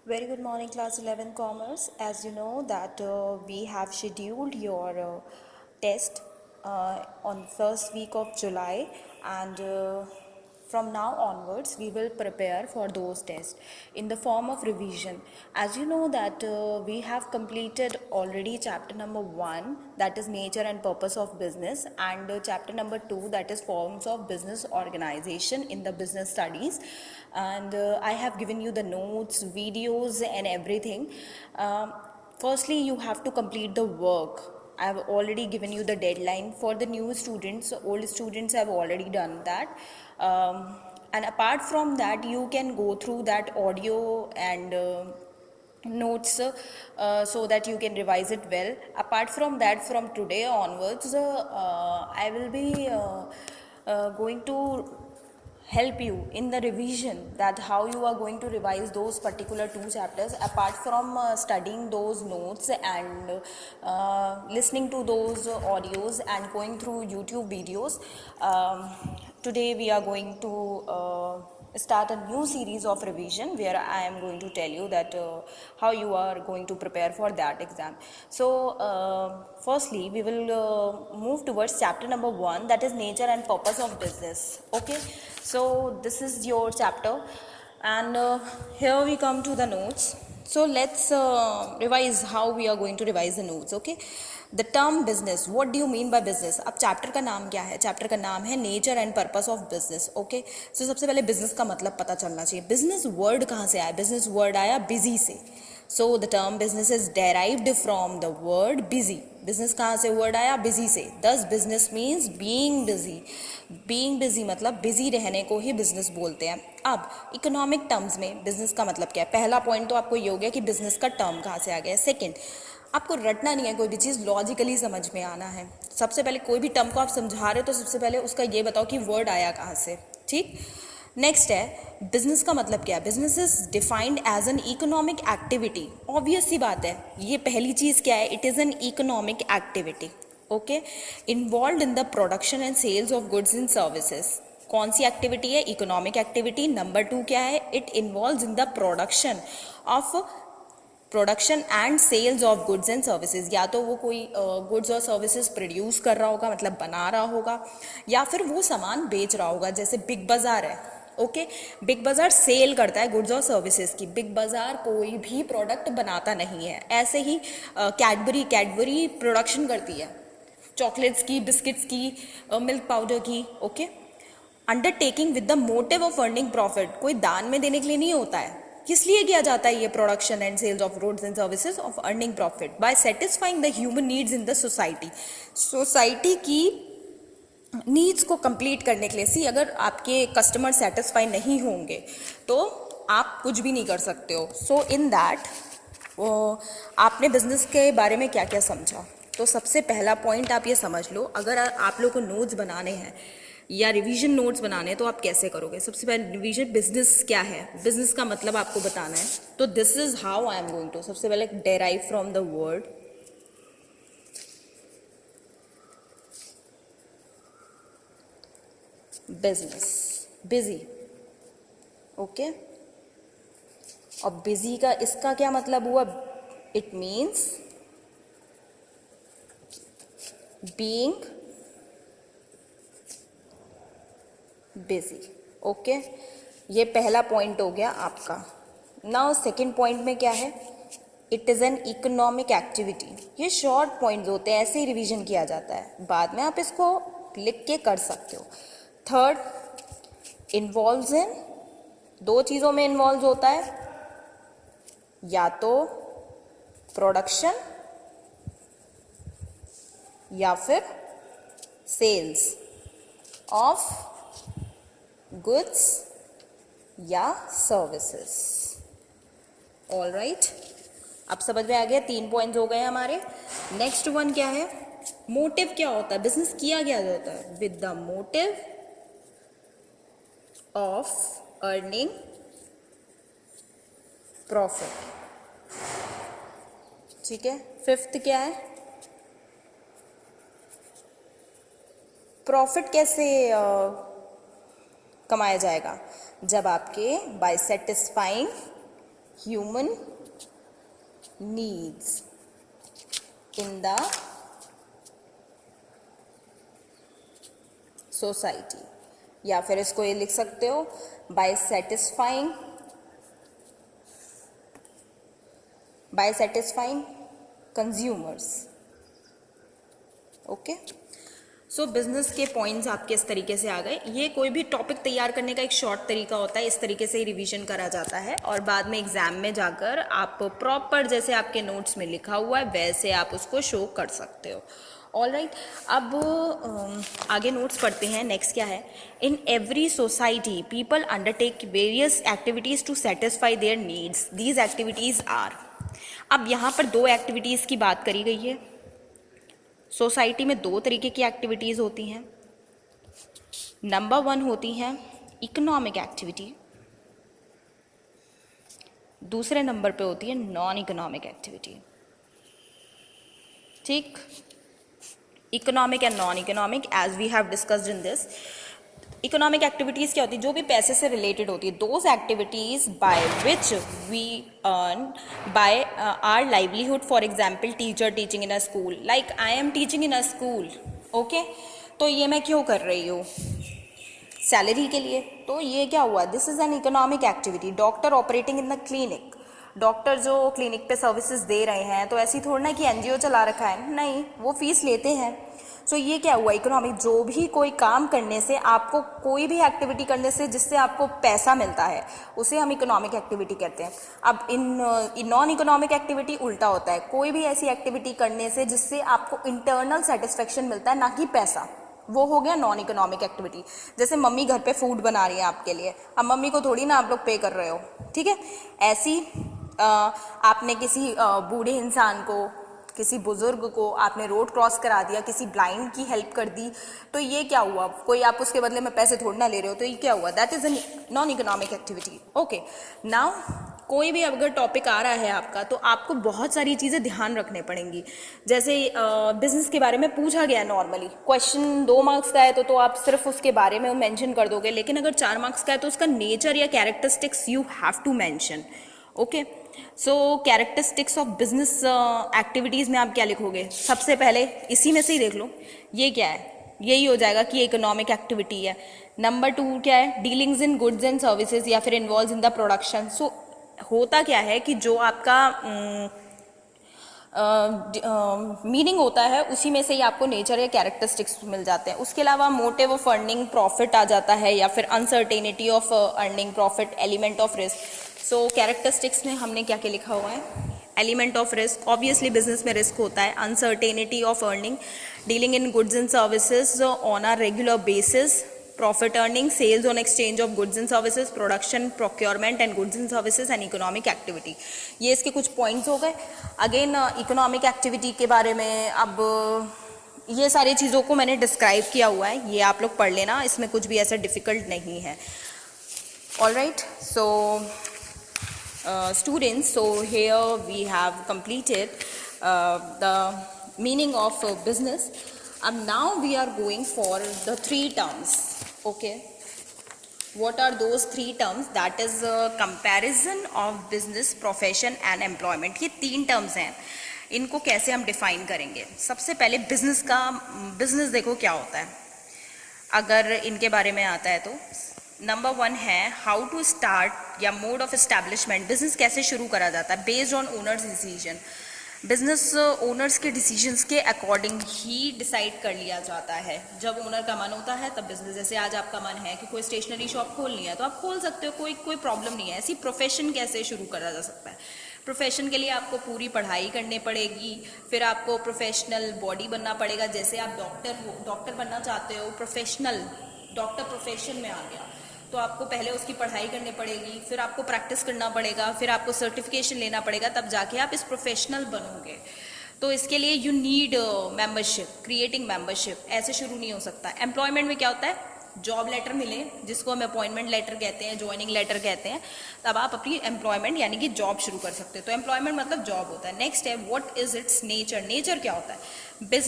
Very good morning, class 11 commerce. As you know that we have scheduled your test on first week of July, and from now onwards we will prepare for those tests in the form of revision. As you know that we have completed already chapter number 1, that is nature and purpose of business, and chapter number 2, that is forms of business organization in the business studies. And I have given you the notes, videos and everything. Firstly, you have to complete the work. I have already given you the deadline for the new students. Old students have already done that. And apart from that, you can go through that audio and notes so that you can revise it well. Apart from that, from today onwards, I will be going to help you in the revision, that how you are going to revise those particular 2 chapters apart from studying those notes and listening to those audios and going through YouTube videos. Today we are going to start a new series of revision where I am going to tell you that how you are going to prepare for that exam. So firstly we will move towards chapter number 1, that is nature and purpose of business. Okay, so this is your chapter, and here we come to the notes. So let's revise how we are going to revise the notes. Okay, the term business, what do you mean by business. अब chapter का नाम क्या है? Chapter का नाम है nature and purpose of business. Okay, so सबसे पहले बिजनेस का मतलब पता चलना चाहिए. बिजनेस वर्ड कहाँ से आया? बिजनेस वर्ड आया बिजी से. So the term business is derived from the word busy. Business कहाँ से वर्ड आया? बिजी से. दस business means being busy. Being busy मतलब बिजी रहने को ही बिजनेस बोलते हैं. अब इकोनॉमिक टर्म्स में बिजनेस का मतलब क्या है? पहला पॉइंट तो आपको ये हो गया कि बिजनेस का टर्म कहाँ से आ गया. सेकेंड, आपको रटना नहीं है, कोई भी चीज़ लॉजिकली समझ में आना है. सबसे पहले कोई भी टर्म को आप समझा रहे हो तो सबसे पहले उसका ये बताओ कि वर्ड आया कहाँ से. ठीक. नेक्स्ट है बिजनेस का मतलब क्या है? Business is defined as an economic activity. Obvious सी बात है, ये पहली चीज़ क्या है? It is an economic activity. Okay, involve in the production and sales of goods and services. कौन सी एक्टिविटी है? Economic activity. नंबर 2 क्या है? It involve in the production and sales of goods and services. या तो वो कोई goods और सर्विसेज प्रोड्यूस कर रहा होगा, मतलब बना रहा होगा, या फिर वो सामान बेच रहा होगा. जैसे बिग बाज़ार है. ओके, बिग बाज़ार सेल करता है गुड्स और सर्विसेज की. बिग बाज़ार कोई भी प्रोडक्ट बनाता नहीं है. ऐसे ही कैडबरी प्रोडक्शन करती है चॉकलेट्स की, बिस्किट्स की, मिल्क पाउडर की. Okay, undertaking with the motive of earning profit. कोई दान में देने के लिए नहीं होता है. किस लिए किया जाता है ये production and sales of goods and services of earning profit? By satisfying the human needs in the society. Society की नीड्स को कंप्लीट करने के लिए. सी, अगर आपके कस्टमर सेटिस्फाई नहीं होंगे तो आप कुछ भी नहीं कर सकते हो. सो इन दैट आपने बिजनेस के बारे में क्या क्या समझा. तो सबसे पहला पॉइंट आप ये समझ लो, अगर आप लोग को नोट्स बनाने हैं या रिवीजन नोट्स बनाने हैं तो आप कैसे करोगे. सबसे पहले रिवीजन, बिजनेस क्या है, बिजनेस का मतलब आपको बताना है. तो this is how I am going to. सबसे पहले derive from the word business, busy. Okay, और बिजी का इसका क्या मतलब हुआ? It means being busy. Okay, ये पहला पॉइंट हो गया आपका. नाउ सेकेंड पॉइंट में क्या है? It is an economic activity. ये शॉर्ट पॉइंट्स होते हैं, ऐसे ही रिवीजन किया जाता है. बाद में आप इसको लिख के कर सकते हो. थर्ड, इन्वॉल्व्स इन, 2 चीज़ों में इन्वॉल्व होता है, या तो प्रोडक्शन या फिर सेल्स ऑफ गुड्स या सर्विसेज. ऑल राइट, अब समझ में आ गया. 3 पॉइंट्स हो गए हमारे. नेक्स्ट वन क्या है? मोटिव क्या होता है? बिजनेस किया क्या जाता है? With the motive of earning profit. ठीक है. फिफ्थ क्या है? प्रॉफिट कैसे कमाया जाएगा? जब आपके by satisfying human needs in the society, या फिर इसको ये लिख सकते हो by satisfying consumers. Okay, so business के पॉइंट्स आपके इस तरीके से आ गए। ये कोई भी टॉपिक तैयार करने का एक शॉर्ट तरीका होता है, इस तरीके से ही रिवीजन करा जाता है और बाद में एग्जाम में जाकर आप प्रॉपर जैसे आपके नोट्स में लिखा हुआ है वैसे आप उसको शो कर सकते हो। ऑल राइट, अब आगे नोट्स पढ़ते हैं। नेक्स्ट क्या है, in every society people undertake various activities to satisfy their needs, these activities are. अब यहाँ पर दो एक्टिविटीज की बात करी गई है। सोसाइटी में दो तरीके की एक्टिविटीज होती हैं। नंबर 1 होती हैं इकोनॉमिक एक्टिविटी, दूसरे नंबर पे होती है नॉन इकोनॉमिक एक्टिविटी। ठीक, economic and non economic as we have discussed in this. Economic activities क्या होती है, जो भी पैसे से रिलेटेड होती है, those activities by which we earn by our livelihood. For example teacher teaching in a school, like I am teaching in a school. Okay, तो ये मैं क्यों कर रही हूँ, सैलरी के लिए। तो ये क्या हुआ, this is an economic activity. Doctor operating in the clinic, doctor जो क्लिनिक पे सर्विसेज दे रहे हैं, तो ऐसी थोड़ा ना कि एनजीओ चला रखा है, नहीं, वो फीस लेते हैं। सो ये क्या हुआ, इकोनॉमिक। जो भी कोई काम करने से, आपको कोई भी एक्टिविटी करने से जिससे आपको पैसा मिलता है, उसे हम इकोनॉमिक एक्टिविटी कहते हैं। अब इन नॉन इकोनॉमिक एक्टिविटी उल्टा होता है, कोई भी ऐसी एक्टिविटी करने से जिससे आपको इंटरनल सेटिस्फेक्शन मिलता है, ना कि पैसा, वो हो गया नॉन इकोनॉमिक एक्टिविटी। जैसे मम्मी घर पे फूड बना रही है आपके लिए, अब मम्मी को थोड़ी ना आप लोग पे कर रहे हो, ठीक है। ऐसी आपने किसी बूढ़े इंसान को, किसी बुजुर्ग को आपने रोड क्रॉस करा दिया, किसी ब्लाइंड की हेल्प कर दी, तो ये क्या हुआ, कोई आप उसके बदले में पैसे थोड़ी ना ले रहे हो, तो ये क्या हुआ, that is a non economic activity. Okay, now कोई भी अगर टॉपिक आ रहा है आपका, तो आपको बहुत सारी चीज़ें ध्यान रखने पड़ेंगी। जैसे बिजनेस के बारे में पूछा गया, नॉर्मली क्वेश्चन 2 मार्क्स का है तो आप सिर्फ उसके बारे में मेंशन कर दोगे, लेकिन अगर 4 मार्क्स का है तो उसका नेचर या characteristics you have to mention. Okay, so characteristics of business activities में आप क्या लिखोगे, सबसे पहले इसी में से ही देख लो, ये क्या है, यही हो जाएगा कि इकोनॉमिक एक्टिविटी है। नंबर 2 क्या है, dealings in goods and services या फिर इन्वॉल्व इन द प्रोडक्शन। सो होता क्या है कि जो आपका मीनिंग होता है उसी में से ही आपको नेचर या कैरेक्टरिस्टिक्स मिल जाते हैं। उसके अलावा मोटिव ऑफ अर्निंग प्रॉफिट आ जाता है, या फिर uncertainty of earning profit, element of risk. So characteristics में हमने क्या क्या लिखा हुआ है, element of risk, obviously business में रिस्क होता है। Uncertainty of earning, dealing in goods and services on a regular basis, profit earning, sales on exchange of goods and services, production, procurement and goods and services and economic activity। ये इसके कुछ points हो गए। Again economic activity के बारे में अब ये सारी चीज़ों को मैंने डिस्क्राइब किया हुआ है, ये आप लोग पढ़ लेना, इसमें कुछ भी ऐसा डिफ़िकल्ट नहीं है। All right, so students, so here we have completed the meaning of business. And now we are going for the 3 terms. Okay, what are those 3 terms? That is comparison of business, profession and employment. ये 3 terms हैं, इनको कैसे हम define करेंगे। सबसे पहले business का, business देखो क्या होता है, अगर इनके बारे में आता है तो नंबर 1 है हाउ टू स्टार्ट या मोड ऑफ एस्टैब्लिशमेंट। बिजनेस कैसे शुरू करा जाता है, based on owners decision. Business owners के डिसीजंस के अकॉर्डिंग ही डिसाइड कर लिया जाता है। जब ओनर का मन होता है तब बिजनेस, जैसे आज आपका मन है कि कोई स्टेशनरी शॉप खोलनी है तो आप खोल सकते हो, कोई प्रॉब्लम नहीं है। ऐसी प्रोफेशन कैसे शुरू करा जा सकता है, प्रोफेशन के लिए आपको पूरी पढ़ाई करनी पड़ेगी, फिर आपको प्रोफेशनल बॉडी बनना पड़ेगा। जैसे आप डॉक्टर बनना चाहते हो, प्रोफेशनल डॉक्टर प्रोफेशन में आ गया तो आपको पहले उसकी पढ़ाई करनी पड़ेगी, फिर आपको प्रैक्टिस करना पड़ेगा, फिर आपको सर्टिफिकेशन लेना पड़ेगा, तब जाके आप इस प्रोफेशनल बनोगे। तो इसके लिए you need membership, creating membership, ऐसे शुरू नहीं हो सकता। एम्प्लॉयमेंट में क्या होता है, जॉब लेटर मिले जिसको हम अपॉइंटमेंट लेटर कहते हैं, ज्वाइनिंग लेटर कहते हैं, तब आप अपनी एम्प्लॉयमेंट यानी कि जॉब शुरू कर सकते हो। तो एम्प्लॉयमेंट मतलब जॉब होता है। नेक्स्ट है what is it's nature, nature क्या होता है।